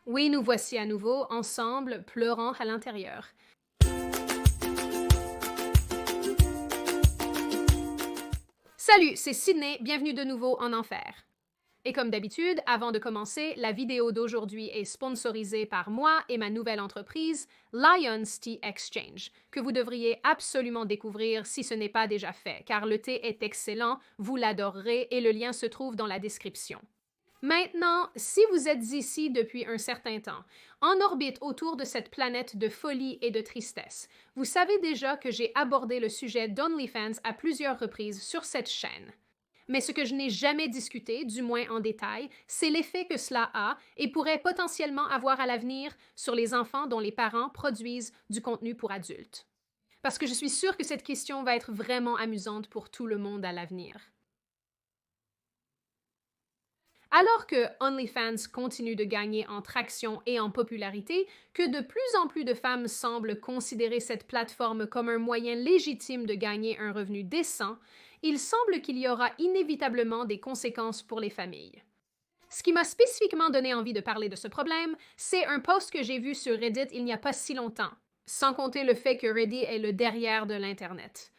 Oui, nous voici à nouveau, ensemble, pleurant à l'intérieur. Salut, c'est Sydney, bienvenue de nouveau en enfer. Et comme d'habitude, avant de commencer, la vidéo d'aujourd'hui est sponsorisée par moi et ma nouvelle entreprise, Lions Tea Exchange, que vous devriez absolument découvrir si ce n'est pas déjà fait, car le thé est excellent, vous l'adorerez et le lien se trouve dans la description. Maintenant, si vous êtes ici depuis un certain temps, en orbite autour de cette planète de folie et de tristesse, vous savez déjà que j'ai abordé le sujet d'OnlyFans à plusieurs reprises sur cette chaîne. Mais ce que je n'ai jamais discuté, du moins en détail, c'est l'effet que cela a et pourrait potentiellement avoir à l'avenir sur les enfants dont les parents produisent du contenu pour adultes. Parce que je suis sûre que cette question va être vraiment amusante pour tout le monde à l'avenir. Alors que OnlyFans continue de gagner en traction et en popularité, que de plus en plus de femmes semblent considérer cette plateforme comme un moyen légitime de gagner un revenu décent, il semble qu'il y aura inévitablement des conséquences pour les familles. Ce qui m'a spécifiquement donné envie de parler de ce problème, c'est un post que j'ai vu sur Reddit il n'y a pas si longtemps, sans compter le fait que Reddit est le derrière de l'Internet.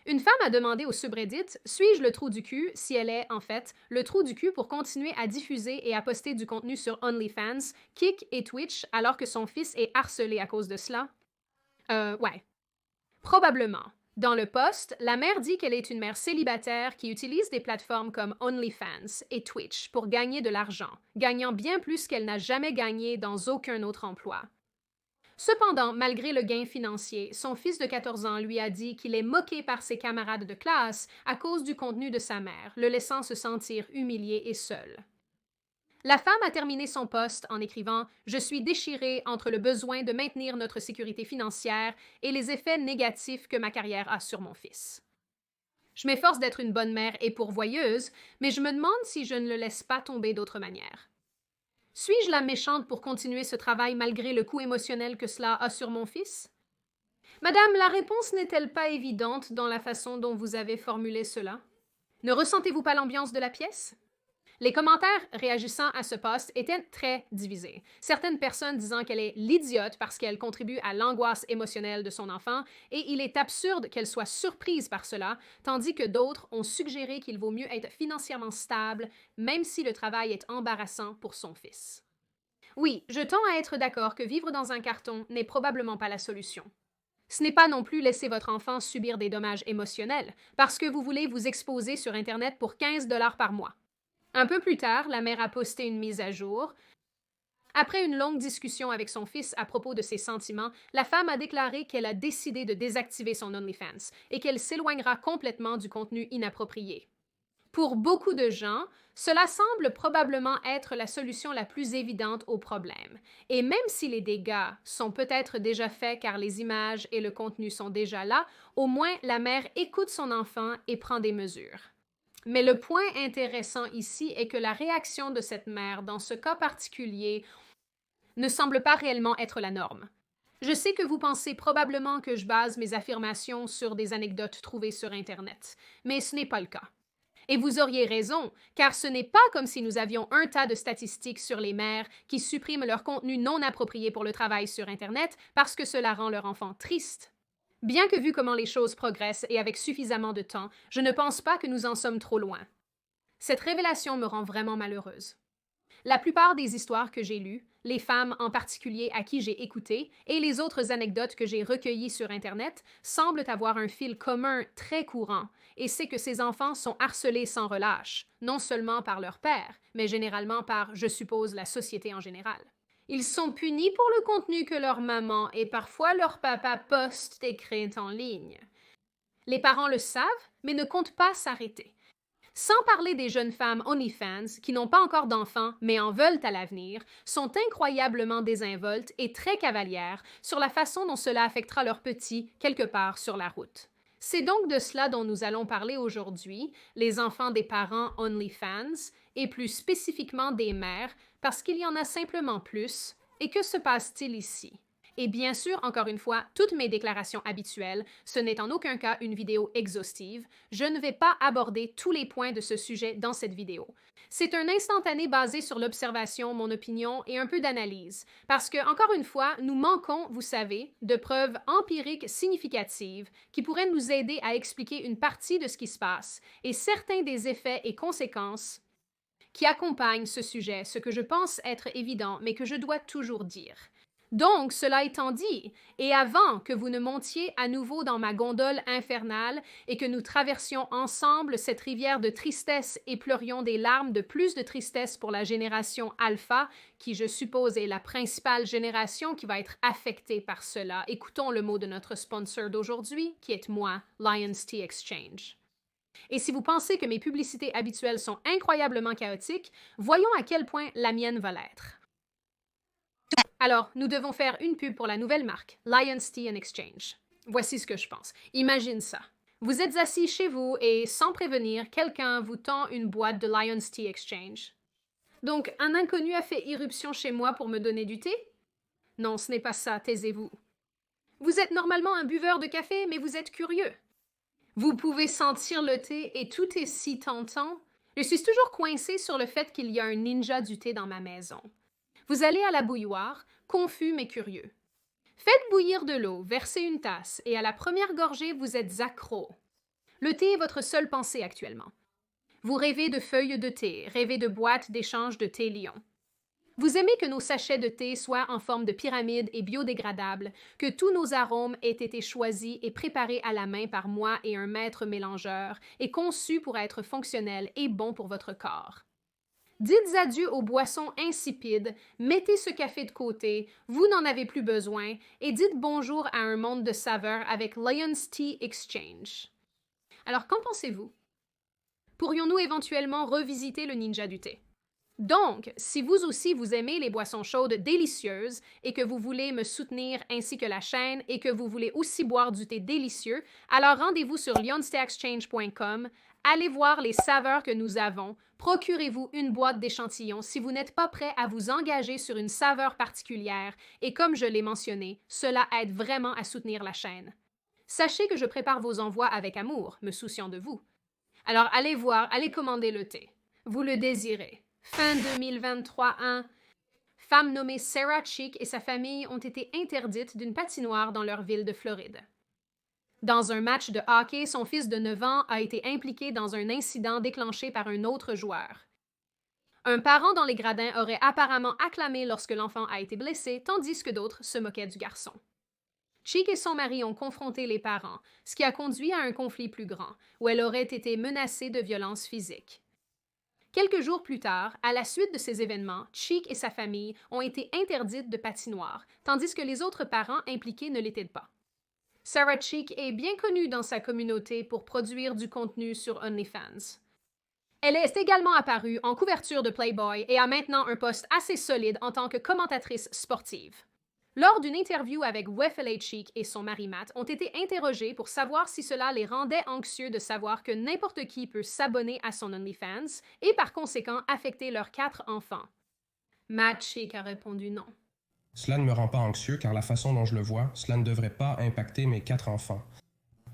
Une femme a demandé au subreddit « Suis-je le trou du cul ?» si elle est, en fait, le trou du cul pour continuer à diffuser et à poster du contenu sur OnlyFans, Kik et Twitch alors que son fils est harcelé à cause de cela. Ouais. Probablement. Dans le post, la mère dit qu'elle est une mère célibataire qui utilise des plateformes comme OnlyFans et Twitch pour gagner de l'argent, gagnant bien plus qu'elle n'a jamais gagné dans aucun autre emploi. Cependant, malgré le gain financier, son fils de 14 ans lui a dit qu'il est moqué par ses camarades de classe à cause du contenu de sa mère, le laissant se sentir humilié et seul. La femme a terminé son post en écrivant « Je suis déchirée entre le besoin de maintenir notre sécurité financière et les effets négatifs que ma carrière a sur mon fils. Je m'efforce d'être une bonne mère et pourvoyeuse, mais je me demande si je ne le laisse pas tomber d'autre manière. Suis-je la méchante pour continuer ce travail malgré le coût émotionnel que cela a sur mon fils? Madame, la réponse n'est-elle pas évidente dans la façon dont vous avez formulé cela? Ne ressentez-vous pas l'ambiance de la pièce? Les commentaires réagissant à ce post étaient très divisés. Certaines personnes disant qu'elle est l'idiote parce qu'elle contribue à l'angoisse émotionnelle de son enfant et il est absurde qu'elle soit surprise par cela, tandis que d'autres ont suggéré qu'il vaut mieux être financièrement stable, même si le travail est embarrassant pour son fils. Oui, je tends à être d'accord que vivre dans un carton n'est probablement pas la solution. Ce n'est pas non plus laisser votre enfant subir des dommages émotionnels parce que vous voulez vous exposer sur Internet pour 15 $ par mois. Un peu plus tard, la mère a posté une mise à jour. Après une longue discussion avec son fils à propos de ses sentiments, la femme a déclaré qu'elle a décidé de désactiver son OnlyFans et qu'elle s'éloignera complètement du contenu inapproprié. Pour beaucoup de gens, cela semble probablement être la solution la plus évidente au problème. Et même si les dégâts sont peut-être déjà faits car les images et le contenu sont déjà là, au moins la mère écoute son enfant et prend des mesures. Mais le point intéressant ici est que la réaction de cette mère dans ce cas particulier ne semble pas réellement être la norme. Je sais que vous pensez probablement que je base mes affirmations sur des anecdotes trouvées sur Internet, mais ce n'est pas le cas. Et vous auriez raison, car ce n'est pas comme si nous avions un tas de statistiques sur les mères qui suppriment leur contenu non approprié pour le travail sur Internet parce que cela rend leur enfant triste. Bien que vu comment les choses progressent et avec suffisamment de temps, je ne pense pas que nous en sommes trop loin. Cette révélation me rend vraiment malheureuse. La plupart des histoires que j'ai lues, les femmes en particulier à qui j'ai écouté, et les autres anecdotes que j'ai recueillies sur Internet semblent avoir un fil commun très courant, et c'est que ces enfants sont harcelés sans relâche, non seulement par leur père, mais généralement par, je suppose, la société en général. Ils sont punis pour le contenu que leur maman et parfois leur papa postent et créent en ligne. Les parents le savent, mais ne comptent pas s'arrêter. Sans parler des jeunes femmes OnlyFans qui n'ont pas encore d'enfants mais en veulent à l'avenir, sont incroyablement désinvoltes et très cavalières sur la façon dont cela affectera leurs petits quelque part sur la route. C'est donc de cela dont nous allons parler aujourd'hui, les enfants des parents OnlyFans, et plus spécifiquement des mères, parce qu'il y en a simplement plus. Et que se passe-t-il ici? Et bien sûr, encore une fois, toutes mes déclarations habituelles, ce n'est en aucun cas une vidéo exhaustive. Je ne vais pas aborder tous les points de ce sujet dans cette vidéo. C'est un instantané basé sur l'observation, mon opinion et un peu d'analyse. Parce que, encore une fois, nous manquons, vous savez, de preuves empiriques significatives qui pourraient nous aider à expliquer une partie de ce qui se passe et certains des effets et conséquences qui accompagnent ce sujet, ce que je pense être évident, mais que je dois toujours dire. Donc, cela étant dit, et avant que vous ne montiez à nouveau dans ma gondole infernale et que nous traversions ensemble cette rivière de tristesse et pleurions des larmes de plus de tristesse pour la génération alpha, qui je suppose est la principale génération qui va être affectée par cela, écoutons le mot de notre sponsor d'aujourd'hui, qui est moi, Lions Tea Exchange. Et si vous pensez que mes publicités habituelles sont incroyablement chaotiques, voyons à quel point la mienne va l'être. Alors, nous devons faire une pub pour la nouvelle marque, Lions Tea Exchange. Voici ce que je pense. Imagine ça. Vous êtes assis chez vous et, sans prévenir, quelqu'un vous tend une boîte de Lions Tea Exchange. Donc, un inconnu a fait irruption chez moi pour me donner du thé? Non, ce n'est pas ça, taisez-vous. Vous êtes normalement un buveur de café, mais vous êtes curieux. Vous pouvez sentir le thé et tout est si tentant. Je suis toujours coincée sur le fait qu'il y a un ninja du thé dans ma maison. Vous allez à la bouilloire, confus mais curieux. Faites bouillir de l'eau, versez une tasse, et à la première gorgée, vous êtes accro. Le thé est votre seule pensée actuellement. Vous rêvez de feuilles de thé, rêvez de boîtes d'échange de thé Lion. Vous aimez que nos sachets de thé soient en forme de pyramide et biodégradables, que tous nos arômes aient été choisis et préparés à la main par moi et un maître mélangeur, et conçus pour être fonctionnels et bons pour votre corps. Dites adieu aux boissons insipides, mettez ce café de côté, vous n'en avez plus besoin, et dites bonjour à un monde de saveurs avec Lions Tea Exchange. Alors, qu'en pensez-vous? Pourrions-nous éventuellement revisiter le ninja du thé? Donc, si vous aussi vous aimez les boissons chaudes délicieuses et que vous voulez me soutenir ainsi que la chaîne et que vous voulez aussi boire du thé délicieux, alors rendez-vous sur lionsteaexchange.com, allez voir les saveurs que nous avons, procurez-vous une boîte d'échantillons si vous n'êtes pas prêt à vous engager sur une saveur particulière et comme je l'ai mentionné, cela aide vraiment à soutenir la chaîne. Sachez que je prépare vos envois avec amour, me souciant de vous. Alors allez voir, allez commander le thé. Vous le désirez. Fin 2023, femme nommée Sarah Cheek et sa famille ont été interdites d'une patinoire dans leur ville de Floride. Dans un match de hockey, son fils de 9 ans a été impliqué dans un incident déclenché par un autre joueur. Un parent dans les gradins aurait apparemment acclamé lorsque l'enfant a été blessé, tandis que d'autres se moquaient du garçon. Cheek et son mari ont confronté les parents, ce qui a conduit à un conflit plus grand, où elle aurait été menacée de violences physiques. Quelques jours plus tard, à la suite de ces événements, Cheek et sa famille ont été interdites de patinoire, tandis que les autres parents impliqués ne l'étaient pas. Sarah Cheek est bien connue dans sa communauté pour produire du contenu sur OnlyFans. Elle est également apparue en couverture de Playboy et a maintenant un poste assez solide en tant que commentatrice sportive. Lors d'une interview avec Wefele Cheek et son mari Matt ont été interrogés pour savoir si cela les rendait anxieux de savoir que n'importe qui peut s'abonner à son OnlyFans et par conséquent affecter leurs 4 enfants. Matt Cheek a répondu non. Cela ne me rend pas anxieux car la façon dont je le vois, cela ne devrait pas impacter mes 4 enfants.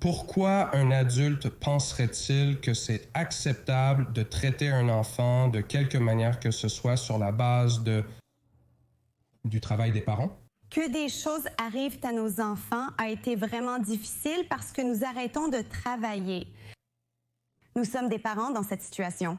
Pourquoi un adulte penserait-il que c'est acceptable de traiter un enfant de quelque manière que ce soit sur la base du travail des parents? Que des choses arrivent à nos enfants a été vraiment difficile parce que nous arrêtons de travailler. Nous sommes des parents dans cette situation.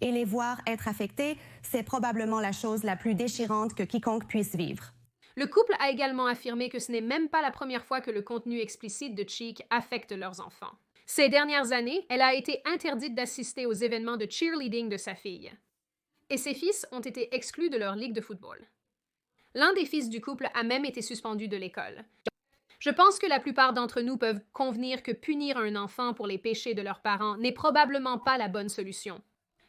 Et les voir être affectés, c'est probablement la chose la plus déchirante que quiconque puisse vivre. Le couple a également affirmé que ce n'est même pas la première fois que le contenu explicite de Cheek affecte leurs enfants. Ces dernières années, elle a été interdite d'assister aux événements de cheerleading de sa fille. Et ses fils ont été exclus de leur ligue de football. L'un des fils du couple a même été suspendu de l'école. Je pense que la plupart d'entre nous peuvent convenir que punir un enfant pour les péchés de leurs parents n'est probablement pas la bonne solution.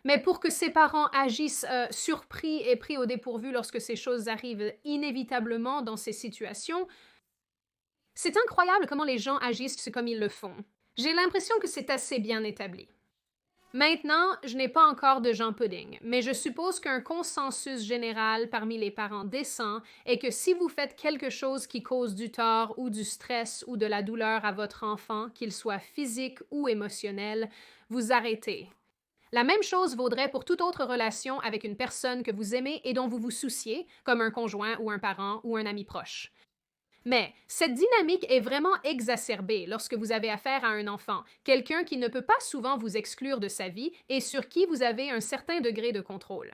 Mais pour que ces parents agissent surpris et pris au dépourvu lorsque ces choses arrivent inévitablement dans ces situations, c'est incroyable comment les gens agissent comme ils le font. J'ai l'impression que c'est assez bien établi. Maintenant, je n'ai pas encore de Jean Pudding, mais je suppose qu'un consensus général parmi les parents décents est que si vous faites quelque chose qui cause du tort ou du stress ou de la douleur à votre enfant, qu'il soit physique ou émotionnel, vous arrêtez. La même chose vaudrait pour toute autre relation avec une personne que vous aimez et dont vous vous souciez, comme un conjoint ou un parent ou un ami proche. Mais cette dynamique est vraiment exacerbée lorsque vous avez affaire à un enfant, quelqu'un qui ne peut pas souvent vous exclure de sa vie et sur qui vous avez un certain degré de contrôle.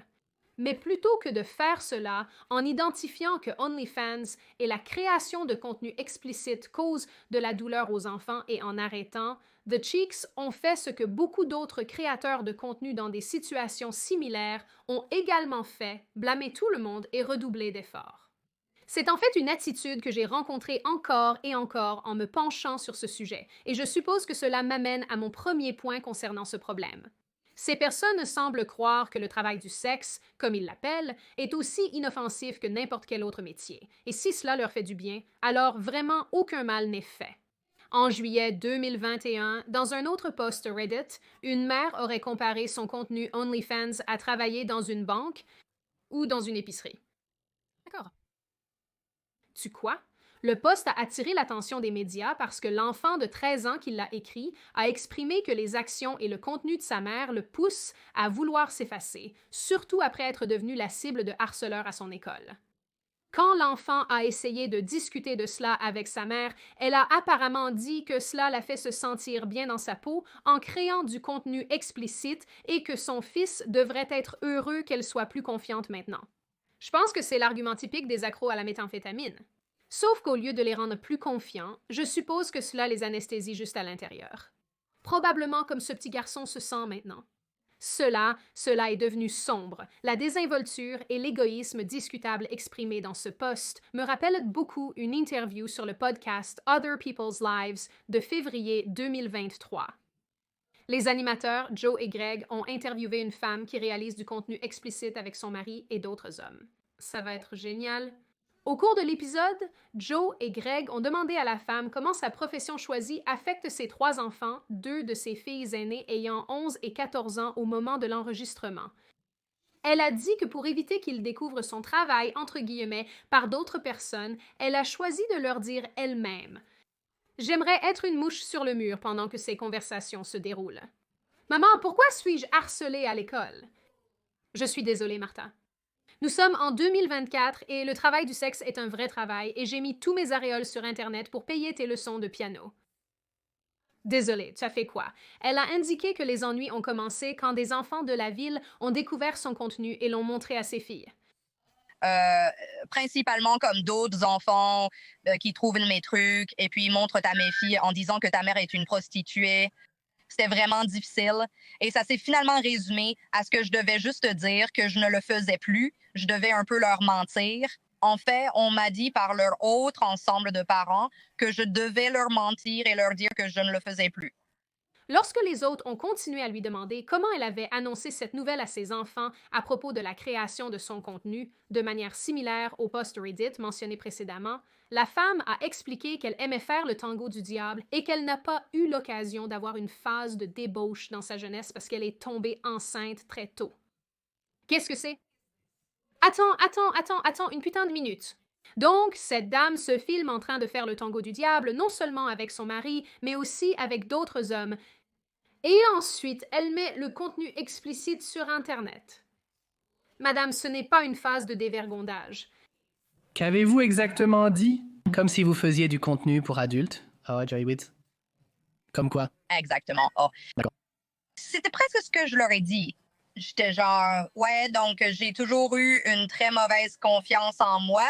Mais plutôt que de faire cela en identifiant que OnlyFans et la création de contenu explicite cause de la douleur aux enfants et en arrêtant, The Cheeks ont fait ce que beaucoup d'autres créateurs de contenu dans des situations similaires ont également fait, blâmer tout le monde et redoubler d'efforts. C'est en fait une attitude que j'ai rencontrée encore et encore en me penchant sur ce sujet, et je suppose que cela m'amène à mon premier point concernant ce problème. Ces personnes semblent croire que le travail du sexe, comme ils l'appellent, est aussi inoffensif que n'importe quel autre métier, et si cela leur fait du bien, alors vraiment aucun mal n'est fait. En juillet 2021, dans un autre post Reddit, une mère aurait comparé son contenu OnlyFans à travailler dans une banque ou dans une épicerie. D'accord. Tu quoi? Le post a attiré l'attention des médias parce que l'enfant de 13 ans qui l'a écrit a exprimé que les actions et le contenu de sa mère le poussent à vouloir s'effacer, surtout après être devenu la cible de harceleurs à son école. Quand l'enfant a essayé de discuter de cela avec sa mère, elle a apparemment dit que cela la fait se sentir bien dans sa peau en créant du contenu explicite et que son fils devrait être heureux qu'elle soit plus confiante maintenant. Je pense que c'est l'argument typique des accros à la méthamphétamine. Sauf qu'au lieu de les rendre plus confiants, je suppose que cela les anesthésie juste à l'intérieur. Probablement comme ce petit garçon se sent maintenant. Cela est devenu sombre. La désinvolture et l'égoïsme discutable exprimés dans ce post me rappellent beaucoup une interview sur le podcast Other People's Lives de février 2023. Les animateurs Joe et Greg ont interviewé une femme qui réalise du contenu explicite avec son mari et d'autres hommes. Ça va être génial. Au cours de l'épisode, Joe et Greg ont demandé à la femme comment sa profession choisie affecte ses 3 enfants, 2 de ses filles aînées ayant 11 et 14 ans au moment de l'enregistrement. Elle a dit que pour éviter qu'ils découvrent son travail, entre guillemets, par d'autres personnes, elle a choisi de leur dire elle-même « J'aimerais être une mouche sur le mur pendant que ces conversations se déroulent. »« Maman, pourquoi suis-je harcelée à l'école? » »« Je suis désolée, Martha. » Nous sommes en 2024 et le travail du sexe est un vrai travail et j'ai mis tous mes aréoles sur Internet pour payer tes leçons de piano. Désolée, tu as fait quoi? Elle a indiqué que les ennuis ont commencé quand des enfants de la ville ont découvert son contenu et l'ont montré à ses filles. Principalement comme d'autres enfants qui trouvent mes trucs et puis ils montrent à mes filles en disant que ta mère est une prostituée. C'était vraiment difficile et ça s'est finalement résumé à ce que je devais juste dire que je ne le faisais plus. Je devais un peu leur mentir. En fait, on m'a dit par leur autre ensemble de parents que je devais leur mentir et leur dire que je ne le faisais plus. Lorsque les autres ont continué à lui demander comment elle avait annoncé cette nouvelle à ses enfants à propos de la création de son contenu, de manière similaire au post Reddit mentionné précédemment, la femme a expliqué qu'elle aimait faire le tango du diable et qu'elle n'a pas eu l'occasion d'avoir une phase de débauche dans sa jeunesse parce qu'elle est tombée enceinte très tôt. Qu'est-ce que c'est? Attends, une putain de minute. Donc, cette dame se filme en train de faire le tango du diable, non seulement avec son mari, mais aussi avec d'autres hommes. Et ensuite, elle met le contenu explicite sur Internet. Madame, ce n'est pas une phase de dévergondage. Qu'avez-vous exactement dit? Comme si vous faisiez du contenu pour adultes. Oh, Joey Witz. Comme quoi? Exactement. Oh. D'accord. C'était presque ce que je leur ai dit. J'étais genre, ouais, donc j'ai toujours eu une très mauvaise confiance en moi.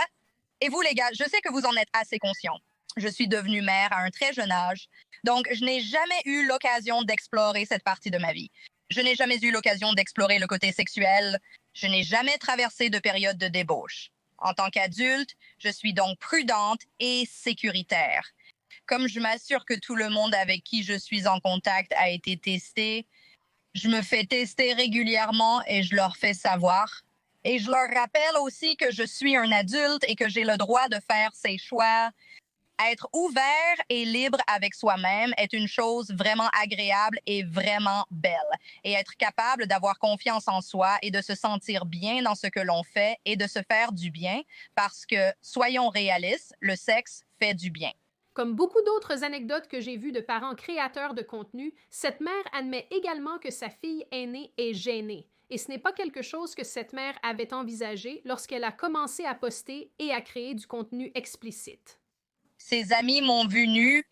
Et vous, les gars, je sais que vous en êtes assez conscients. Je suis devenue mère à un très jeune âge, donc je n'ai jamais eu l'occasion d'explorer cette partie de ma vie. Je n'ai jamais eu l'occasion d'explorer le côté sexuel. Je n'ai jamais traversé de période de débauche. En tant qu'adulte, je suis donc prudente et sécuritaire. Comme je m'assure que tout le monde avec qui je suis en contact a été testé, je me fais tester régulièrement et je leur fais savoir. Et je leur rappelle aussi que je suis un adulte et que j'ai le droit de faire ces choix Être ouvert et libre avec soi-même est une chose vraiment agréable et vraiment belle. Et être capable d'avoir confiance en soi et de se sentir bien dans ce que l'on fait et de se faire du bien, parce que, soyons réalistes, le sexe fait du bien. Comme beaucoup d'autres anecdotes que j'ai vues de parents créateurs de contenu, cette mère admet également que sa fille aînée est gênée. Et ce n'est pas quelque chose que cette mère avait envisagé lorsqu'elle a commencé à poster et à créer du contenu explicite. Ses amis m'ont vu nue.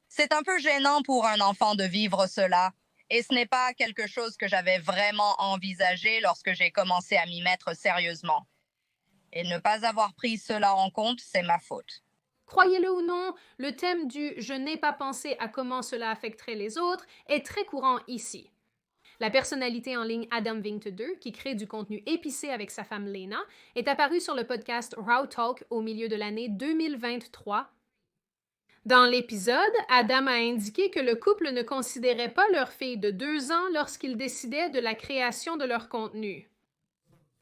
C'est un peu gênant pour un enfant de vivre cela. Et ce n'est pas quelque chose que j'avais vraiment envisagé lorsque j'ai commencé à m'y mettre sérieusement. Et ne pas avoir pris cela en compte, c'est ma faute. Croyez-le ou non, le thème du « je n'ai pas pensé à comment cela affecterait les autres » est très courant ici. La personnalité en ligne Adam Vingt 2, qui crée du contenu épicé avec sa femme Lena, est apparue sur le podcast Raw Talk au milieu de l'année 2023. Dans l'épisode, Adam a indiqué que le couple ne considérait pas leur fille de 2 ans lorsqu'ils décidaient de la création de leur contenu.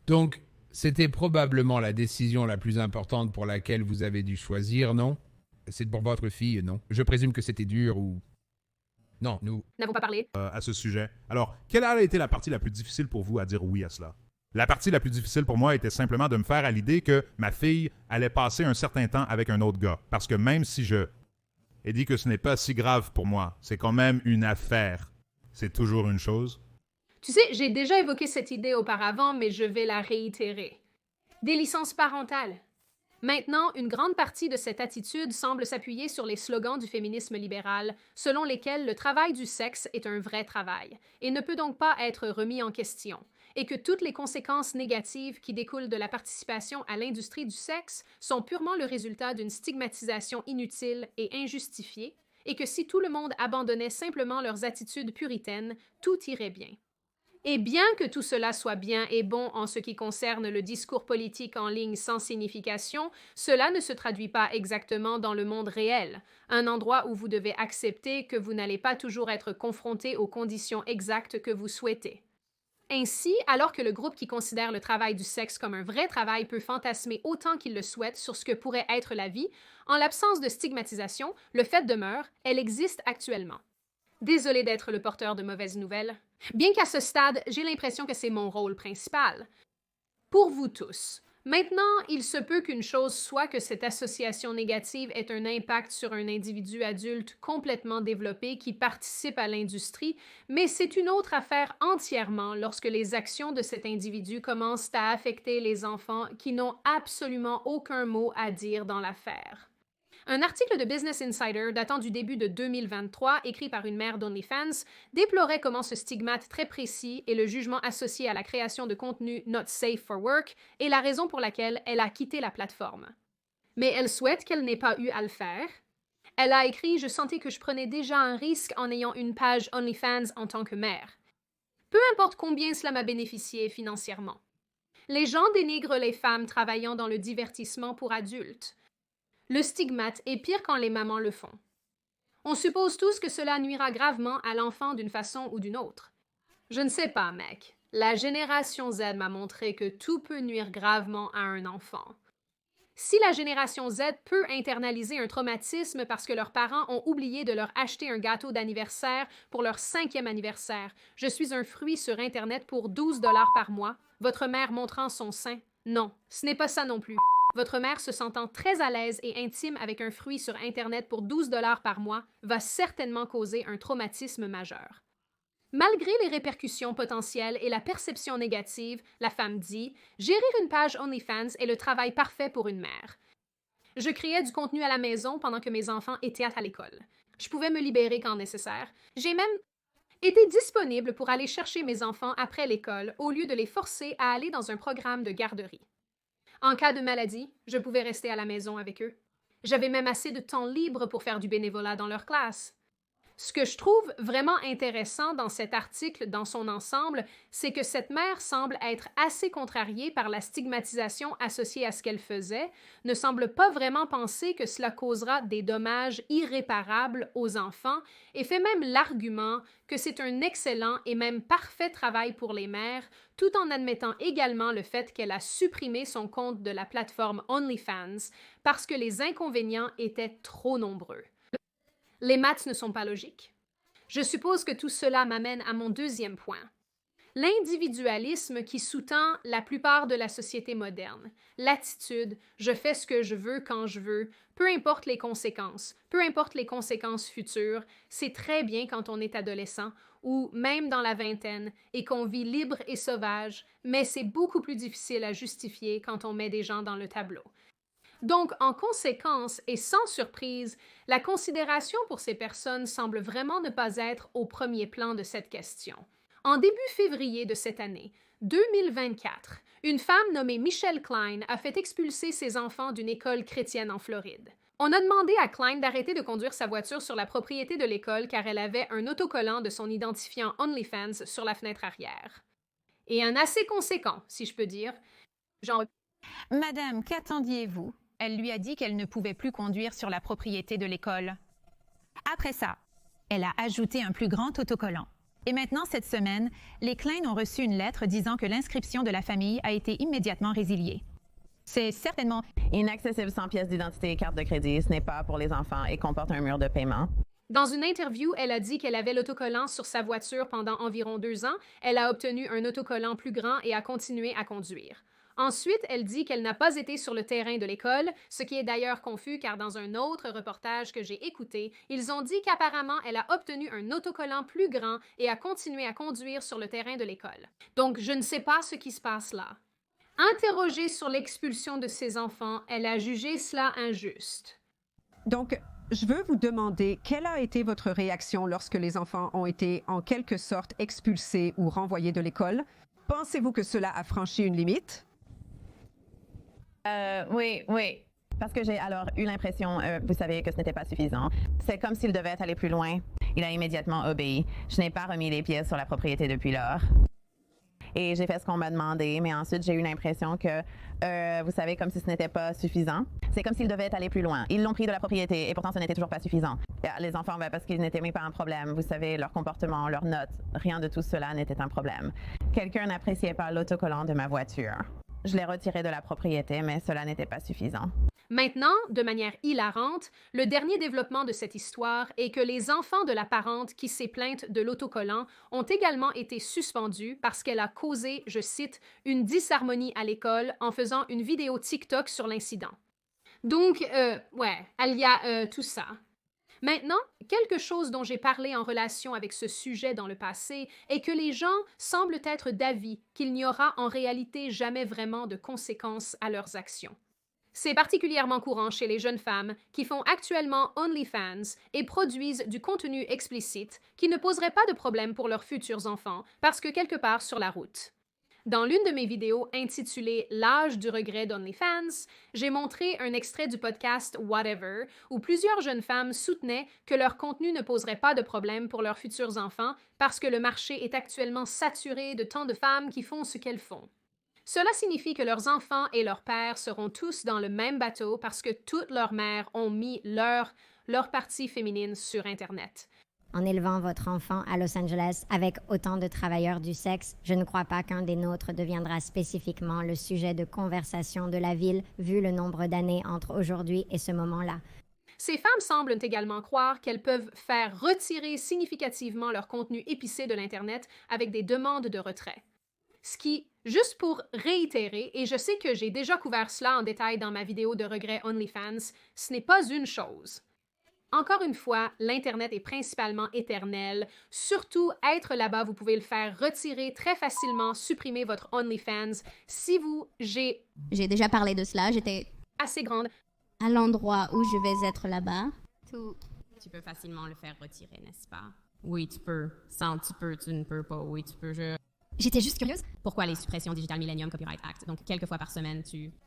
Donc, c'était probablement la décision la plus importante pour laquelle vous avez dû choisir, non? C'est pour votre fille, non? Je présume que c'était dur ou... Non, nous... N'avons pas parlé. À ce sujet. Alors, quelle a été la partie la plus difficile pour vous à dire oui à cela? La partie la plus difficile pour moi était simplement de me faire à l'idée que ma fille allait passer un certain temps avec un autre gars. Parce que même si je ai dit que ce n'est pas si grave pour moi, c'est quand même une affaire. C'est toujours une chose. Tu sais, j'ai déjà évoqué cette idée auparavant, mais je vais la réitérer. Des licences parentales. Maintenant, une grande partie de cette attitude semble s'appuyer sur les slogans du féminisme libéral, selon lesquels le travail du sexe est un vrai travail, et ne peut donc pas être remis en question, et que toutes les conséquences négatives qui découlent de la participation à l'industrie du sexe sont purement le résultat d'une stigmatisation inutile et injustifiée, et que si tout le monde abandonnait simplement leurs attitudes puritaines, tout irait bien. Et bien que tout cela soit bien et bon en ce qui concerne le discours politique en ligne sans signification, cela ne se traduit pas exactement dans le monde réel, un endroit où vous devez accepter que vous n'allez pas toujours être confronté aux conditions exactes que vous souhaitez. Ainsi, alors que le groupe qui considère le travail du sexe comme un vrai travail peut fantasmer autant qu'il le souhaite sur ce que pourrait être la vie, en l'absence de stigmatisation, le fait demeure, elle existe actuellement. Désolée d'être le porteur de mauvaises nouvelles. Bien qu'à ce stade, j'ai l'impression que c'est mon rôle principal. Pour vous tous, maintenant, il se peut qu'une chose soit que cette association négative ait un impact sur un individu adulte complètement développé qui participe à l'industrie, mais c'est une autre affaire entièrement lorsque les actions de cet individu commencent à affecter les enfants qui n'ont absolument aucun mot à dire dans l'affaire. Un article de Business Insider datant du début de 2023, écrit par une mère d'OnlyFans, déplorait comment ce stigmate très précis et le jugement associé à la création de contenu not safe for work est la raison pour laquelle elle a quitté la plateforme. Mais elle souhaite qu'elle n'ait pas eu à le faire. Elle a écrit « Je sentais que je prenais déjà un risque en ayant une page OnlyFans en tant que mère. Peu importe combien cela m'a bénéficié financièrement. Les gens dénigrent les femmes travaillant dans le divertissement pour adultes. Le stigmate est pire quand les mamans le font. On suppose tous que cela nuira gravement à l'enfant d'une façon ou d'une autre. Je ne sais pas, mec. La génération Z m'a montré que tout peut nuire gravement à un enfant. Si la génération Z peut internaliser un traumatisme parce que leurs parents ont oublié de leur acheter un gâteau d'anniversaire pour leur 5e anniversaire, je suis un fruit sur Internet pour 12 $ par mois, votre mère montrant son sein, non, ce n'est pas ça non plus. Votre mère se sentant très à l'aise et intime avec un fruit sur Internet pour 12 $ par mois va certainement causer un traumatisme majeur. Malgré les répercussions potentielles et la perception négative, la femme dit « Gérer une page OnlyFans est le travail parfait pour une mère. Je créais du contenu à la maison pendant que mes enfants étaient à l'école. Je pouvais me libérer quand nécessaire. J'ai même été disponible pour aller chercher mes enfants après l'école au lieu de les forcer à aller dans un programme de garderie. En cas de maladie, je pouvais rester à la maison avec eux. J'avais même assez de temps libre pour faire du bénévolat dans leur classe. Ce que je trouve vraiment intéressant dans cet article dans son ensemble, c'est que cette mère semble être assez contrariée par la stigmatisation associée à ce qu'elle faisait, ne semble pas vraiment penser que cela causera des dommages irréparables aux enfants et fait même l'argument que c'est un excellent et même parfait travail pour les mères, tout en admettant également le fait qu'elle a supprimé son compte de la plateforme OnlyFans parce que les inconvénients étaient trop nombreux. Les maths ne sont pas logiques. Je suppose que tout cela m'amène à mon deuxième point. L'individualisme qui sous-tend la plupart de la société moderne. L'attitude « je fais ce que je veux quand je veux », peu importe les conséquences futures, c'est très bien quand on est adolescent ou même dans la vingtaine et qu'on vit libre et sauvage, mais c'est beaucoup plus difficile à justifier quand on met des gens dans le tableau. Donc, en conséquence, et sans surprise, la considération pour ces personnes semble vraiment ne pas être au premier plan de cette question. En début février de cette année, 2024, une femme nommée Michelle Klein a fait expulser ses enfants d'une école chrétienne en Floride. On a demandé à Klein d'arrêter de conduire sa voiture sur la propriété de l'école car elle avait un autocollant de son identifiant OnlyFans sur la fenêtre arrière. Et un assez conséquent, si je peux dire. Genre, Madame, qu'attendiez-vous? Elle lui a dit qu'elle ne pouvait plus conduire sur la propriété de l'école. Après ça, elle a ajouté un plus grand autocollant. Et maintenant, cette semaine, les Klein ont reçu une lettre disant que l'inscription de la famille a été immédiatement résiliée. C'est certainement inaccessible sans pièce d'identité et carte de crédit. Ce n'est pas pour les enfants et comporte un mur de paiement. Dans une interview, elle a dit qu'elle avait l'autocollant sur sa voiture pendant environ 2 ans. Elle a obtenu un autocollant plus grand et a continué à conduire. Ensuite, elle dit qu'elle n'a pas été sur le terrain de l'école, ce qui est d'ailleurs confus car dans un autre reportage que j'ai écouté, ils ont dit qu'apparemment elle a obtenu un autocollant plus grand et a continué à conduire sur le terrain de l'école. Donc, je ne sais pas ce qui se passe là. Interrogée sur l'expulsion de ses enfants, elle a jugé cela injuste. Donc, je veux vous demander quelle a été votre réaction lorsque les enfants ont été en quelque sorte expulsés ou renvoyés de l'école? Pensez-vous que cela a franchi une limite? Oui. Parce que j'ai alors eu l'impression, vous savez, que ce n'était pas suffisant. C'est comme s'il devait aller plus loin. Il a immédiatement obéi. Je n'ai pas remis les pièces sur la propriété depuis lors. Et j'ai fait ce qu'on m'a demandé, mais ensuite j'ai eu l'impression que, vous savez, comme si ce n'était pas suffisant. C'est comme s'ils devaient aller plus loin. Ils l'ont pris de la propriété et pourtant ce n'était toujours pas suffisant. Les enfants, parce qu'ils n'étaient même pas un problème. Vous savez, leur comportement, leurs notes, rien de tout cela n'était un problème. Quelqu'un n'appréciait pas l'autocollant de ma voiture. Je l'ai retiré de la propriété, mais cela n'était pas suffisant. Maintenant, de manière hilarante, le dernier développement de cette histoire est que les enfants de la parente qui s'est plainte de l'autocollant ont également été suspendus parce qu'elle a causé, je cite, une disharmonie à l'école en faisant une vidéo TikTok sur l'incident. Donc, il y a tout ça. Maintenant, quelque chose dont j'ai parlé en relation avec ce sujet dans le passé est que les gens semblent être d'avis qu'il n'y aura en réalité jamais vraiment de conséquences à leurs actions. C'est particulièrement courant chez les jeunes femmes qui font actuellement OnlyFans et produisent du contenu explicite qui ne poserait pas de problème pour leurs futurs enfants parce que quelque part sur la route. Dans l'une de mes vidéos intitulée « L'âge du regret d'OnlyFans », j'ai montré un extrait du podcast « Whatever » où plusieurs jeunes femmes soutenaient que leur contenu ne poserait pas de problème pour leurs futurs enfants parce que le marché est actuellement saturé de tant de femmes qui font ce qu'elles font. Cela signifie que leurs enfants et leurs pères seront tous dans le même bateau parce que toutes leurs mères ont mis leur partie féminine sur Internet. En élevant votre enfant à Los Angeles avec autant de travailleurs du sexe, je ne crois pas qu'un des nôtres deviendra spécifiquement le sujet de conversation de la ville, vu le nombre d'années entre aujourd'hui et ce moment-là. Ces femmes semblent également croire qu'elles peuvent faire retirer significativement leur contenu épicé de l'Internet avec des demandes de retrait. Ce qui, juste pour réitérer, et je sais que j'ai déjà couvert cela en détail dans ma vidéo de regret OnlyFans, ce n'est pas une chose. Encore une fois, l'Internet est principalement éternel. Surtout, être là-bas, vous pouvez le faire retirer très facilement, supprimer votre OnlyFans. Si j'ai déjà parlé de cela, j'étais assez grande à l'endroit où je vais être là-bas. Tu peux facilement le faire retirer, n'est-ce pas? Oui, tu peux. Sans tu peux, tu ne peux pas. Oui, tu peux. J'étais juste curieuse. Pourquoi les suppressions Digital Millennium Copyright Act? Donc, quelques fois par semaine,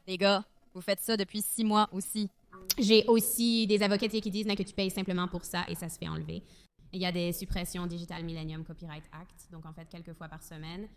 Les gars, vous faites ça depuis 6 mois aussi. J'ai aussi des avocats qui disent que tu payes simplement pour ça et ça se fait enlever. Il y a des suppressions Digital Millennium Copyright Act, donc en fait quelques fois par semaine.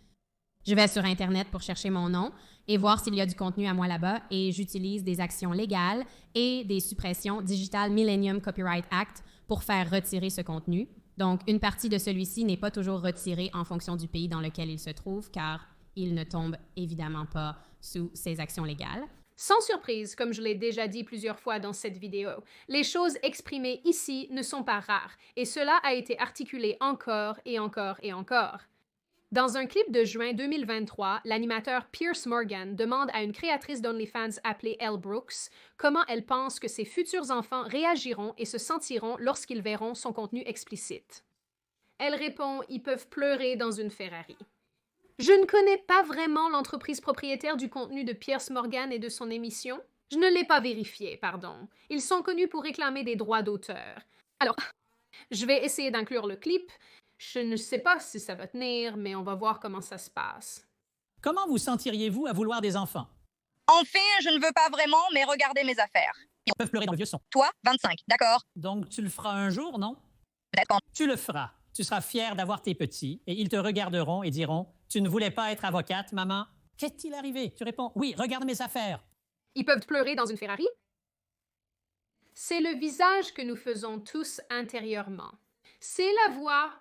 Je vais sur Internet pour chercher mon nom et voir s'il y a du contenu à moi là-bas et j'utilise des actions légales et des suppressions Digital Millennium Copyright Act pour faire retirer ce contenu. Donc, une partie de celui-ci n'est pas toujours retirée en fonction du pays dans lequel il se trouve, car il ne tombe évidemment pas sous ces actions légales. Sans surprise, comme je l'ai déjà dit plusieurs fois dans cette vidéo, les choses exprimées ici ne sont pas rares, et cela a été articulé encore et encore et encore. Dans un clip de juin 2023, l'animateur Piers Morgan demande à une créatrice d'OnlyFans appelée Elle Brooks comment elle pense que ses futurs enfants réagiront et se sentiront lorsqu'ils verront son contenu explicite. Elle répond « Ils peuvent pleurer dans une Ferrari ». Je ne connais pas vraiment l'entreprise propriétaire du contenu de Piers Morgan et de son émission. Je ne l'ai pas vérifié, pardon. Ils sont connus pour réclamer des droits d'auteur. Alors, je vais essayer d'inclure le clip. Je ne sais pas si ça va tenir, mais on va voir comment ça se passe. Comment vous sentiriez-vous à vouloir des enfants? Enfin, je ne veux pas vraiment, mais regardez mes affaires. Ils peuvent pleurer dans le vieux son. Toi, 25, d'accord? Donc, tu le feras un jour, non? Peut-être pas. Tu le feras. Tu seras fier d'avoir tes petits et ils te regarderont et diront « Tu ne voulais pas être avocate, maman? Qu'est-il arrivé? » Tu réponds « Oui, regarde mes affaires. » Ils peuvent pleurer dans une Ferrari? C'est le visage que nous faisons tous intérieurement. C'est la voix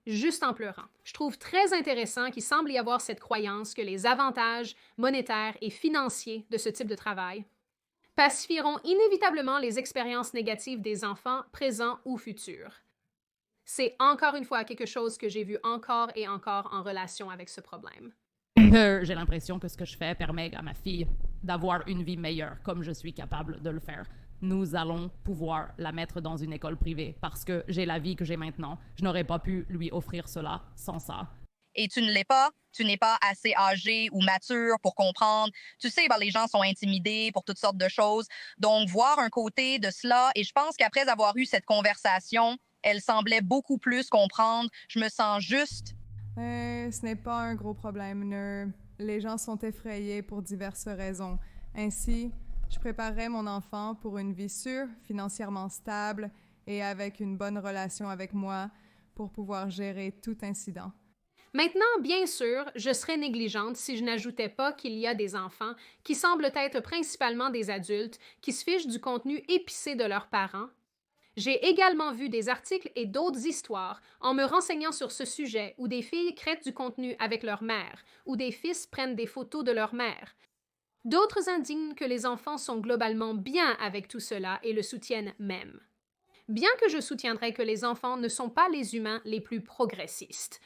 juste en pleurant. Je trouve très intéressant qu'il semble y avoir cette croyance que les avantages monétaires et financiers de ce type de travail pacifieront inévitablement les expériences négatives des enfants présents ou futurs. C'est encore une fois quelque chose que j'ai vu encore et encore en relation avec ce problème. J'ai l'impression que ce que je fais permet à ma fille d'avoir une vie meilleure, comme je suis capable de le faire. Nous allons pouvoir la mettre dans une école privée parce que j'ai la vie que j'ai maintenant. Je n'aurais pas pu lui offrir cela sans ça. Et tu ne l'es pas. Tu n'es pas assez âgé ou mature pour comprendre. Tu sais, les gens sont intimidés pour toutes sortes de choses. Donc, voir un côté de cela, et je pense qu'après avoir eu cette conversation, elle semblait beaucoup plus comprendre. Je me sens juste. Ce n'est pas un gros problème, Ner. Les gens sont effrayés pour diverses raisons. Ainsi, je préparerai mon enfant pour une vie sûre, financièrement stable et avec une bonne relation avec moi pour pouvoir gérer tout incident. Maintenant, bien sûr, je serais négligente si je n'ajoutais pas qu'il y a des enfants qui semblent être principalement des adultes qui se fichent du contenu épicé de leurs parents. J'ai également vu des articles et d'autres histoires en me renseignant sur ce sujet où des filles créent du contenu avec leur mère, ou des fils prennent des photos de leur mère. D'autres indignent que les enfants sont globalement bien avec tout cela et le soutiennent même. Bien que je soutiendrai que les enfants ne sont pas les humains les plus progressistes.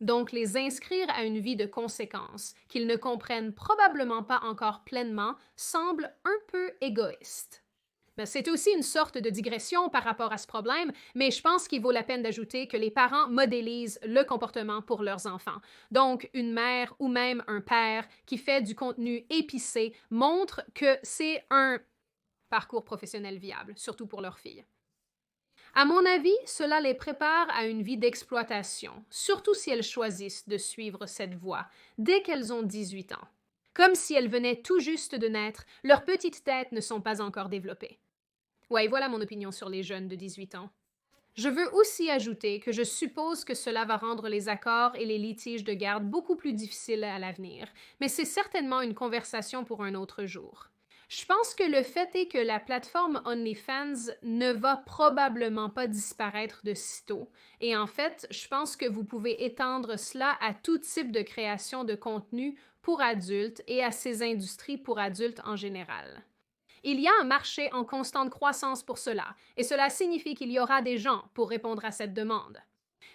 Donc, les inscrire à une vie de conséquences qu'ils ne comprennent probablement pas encore pleinement semble un peu égoïste. C'est aussi une sorte de digression par rapport à ce problème, mais je pense qu'il vaut la peine d'ajouter que les parents modélisent le comportement pour leurs enfants. Donc, une mère ou même un père qui fait du contenu épicé montre que c'est un parcours professionnel viable, surtout pour leurs filles. À mon avis, cela les prépare à une vie d'exploitation, surtout si elles choisissent de suivre cette voie dès qu'elles ont 18 ans. Comme si elles venaient tout juste de naître, leurs petites têtes ne sont pas encore développées. Ouais, voilà mon opinion sur les jeunes de 18 ans. Je veux aussi ajouter que je suppose que cela va rendre les accords et les litiges de garde beaucoup plus difficiles à l'avenir, mais c'est certainement une conversation pour un autre jour. Je pense que le fait est que la plateforme OnlyFans ne va probablement pas disparaître de sitôt, et en fait, je pense que vous pouvez étendre cela à tout type de création de contenu pour adultes et à ces industries pour adultes en général. Il y a un marché en constante croissance pour cela, et cela signifie qu'il y aura des gens pour répondre à cette demande.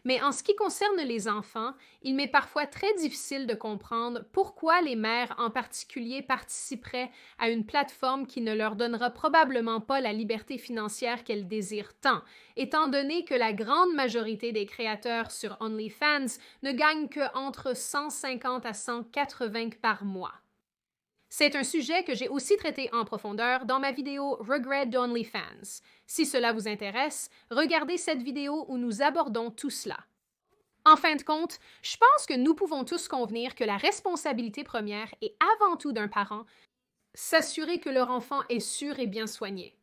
Mais en ce qui concerne les enfants, il m'est parfois très difficile de comprendre pourquoi les mères en particulier participeraient à une plateforme qui ne leur donnera probablement pas la liberté financière qu'elles désirent tant, étant donné que la grande majorité des créateurs sur OnlyFans ne gagnent que entre 150 à 180 par mois. C'est un sujet que j'ai aussi traité en profondeur dans ma vidéo Regret d'OnlyFans. Si cela vous intéresse, regardez cette vidéo où nous abordons tout cela. En fin de compte, je pense que nous pouvons tous convenir que la responsabilité première est avant tout d'un parent, s'assurer que leur enfant est sûr et bien soigné.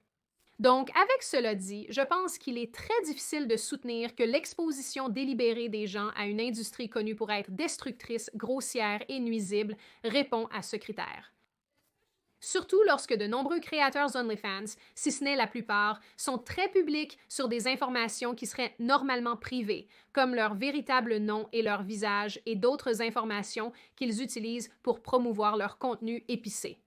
Donc, avec cela dit, je pense qu'il est très difficile de soutenir que l'exposition délibérée des gens à une industrie connue pour être destructrice, grossière et nuisible répond à ce critère. Surtout lorsque de nombreux créateurs OnlyFans, si ce n'est la plupart, sont très publics sur des informations qui seraient normalement privées, comme leur véritable nom et leur visage et d'autres informations qu'ils utilisent pour promouvoir leur contenu épicé.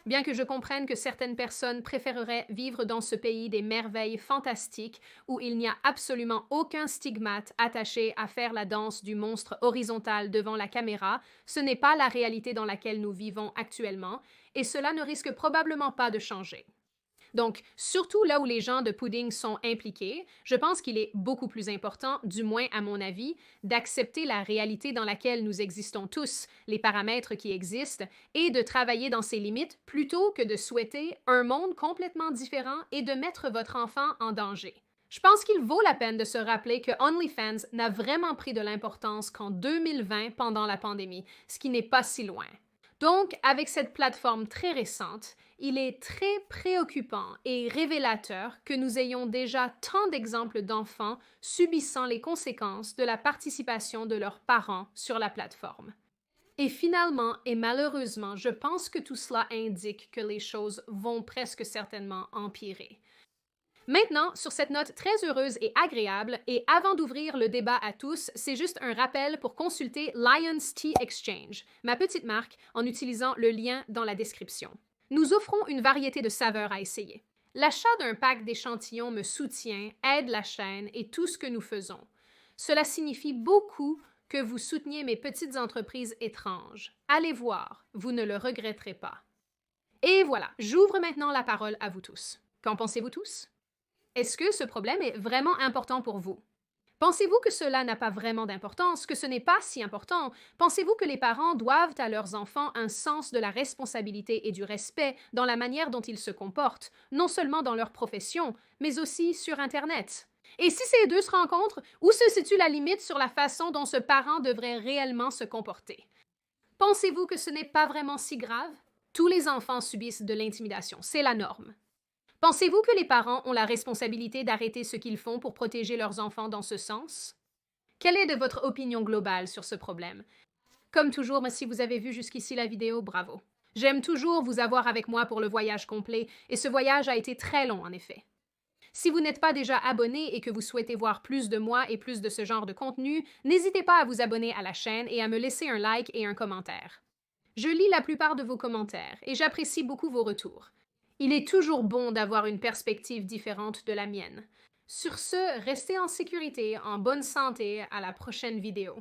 Bien que je comprenne que certaines personnes préféreraient vivre dans ce pays des merveilles fantastiques où il n'y a absolument aucun stigmate attaché à faire la danse du monstre horizontal devant la caméra, ce n'est pas la réalité dans laquelle nous vivons actuellement et cela ne risque probablement pas de changer. Donc, surtout là où les gens de Pudding sont impliqués, je pense qu'il est beaucoup plus important, du moins à mon avis, d'accepter la réalité dans laquelle nous existons tous, les paramètres qui existent, et de travailler dans ces limites plutôt que de souhaiter un monde complètement différent et de mettre votre enfant en danger. Je pense qu'il vaut la peine de se rappeler que OnlyFans n'a vraiment pris de l'importance qu'en 2020 pendant la pandémie, ce qui n'est pas si loin. Donc, avec cette plateforme très récente, il est très préoccupant et révélateur que nous ayons déjà tant d'exemples d'enfants subissant les conséquences de la participation de leurs parents sur la plateforme. Et finalement, et malheureusement, je pense que tout cela indique que les choses vont presque certainement empirer. Maintenant, sur cette note très heureuse et agréable, et avant d'ouvrir le débat à tous, c'est juste un rappel pour consulter Lions Tea Exchange, ma petite marque, en utilisant le lien dans la description. Nous offrons une variété de saveurs à essayer. L'achat d'un pack d'échantillons me soutient, aide la chaîne et tout ce que nous faisons. Cela signifie beaucoup que vous souteniez mes petites entreprises étranges. Allez voir, vous ne le regretterez pas. Et voilà, j'ouvre maintenant la parole à vous tous. Qu'en pensez-vous tous? Est-ce que ce problème est vraiment important pour vous? Pensez-vous que cela n'a pas vraiment d'importance, que ce n'est pas si important? Pensez-vous que les parents doivent à leurs enfants un sens de la responsabilité et du respect dans la manière dont ils se comportent, non seulement dans leur profession, mais aussi sur Internet? Et si ces deux se rencontrent, où se situe la limite sur la façon dont ce parent devrait réellement se comporter? Pensez-vous que ce n'est pas vraiment si grave? Tous les enfants subissent de l'intimidation, c'est la norme. Pensez-vous que les parents ont la responsabilité d'arrêter ce qu'ils font pour protéger leurs enfants dans ce sens? Quelle est de votre opinion globale sur ce problème? Comme toujours, si vous avez vu jusqu'ici la vidéo, bravo. J'aime toujours vous avoir avec moi pour le voyage complet, et ce voyage a été très long en effet. Si vous n'êtes pas déjà abonné et que vous souhaitez voir plus de moi et plus de ce genre de contenu, n'hésitez pas à vous abonner à la chaîne et à me laisser un like et un commentaire. Je lis la plupart de vos commentaires et j'apprécie beaucoup vos retours. Il est toujours bon d'avoir une perspective différente de la mienne. Sur ce, restez en sécurité, en bonne santé, à la prochaine vidéo.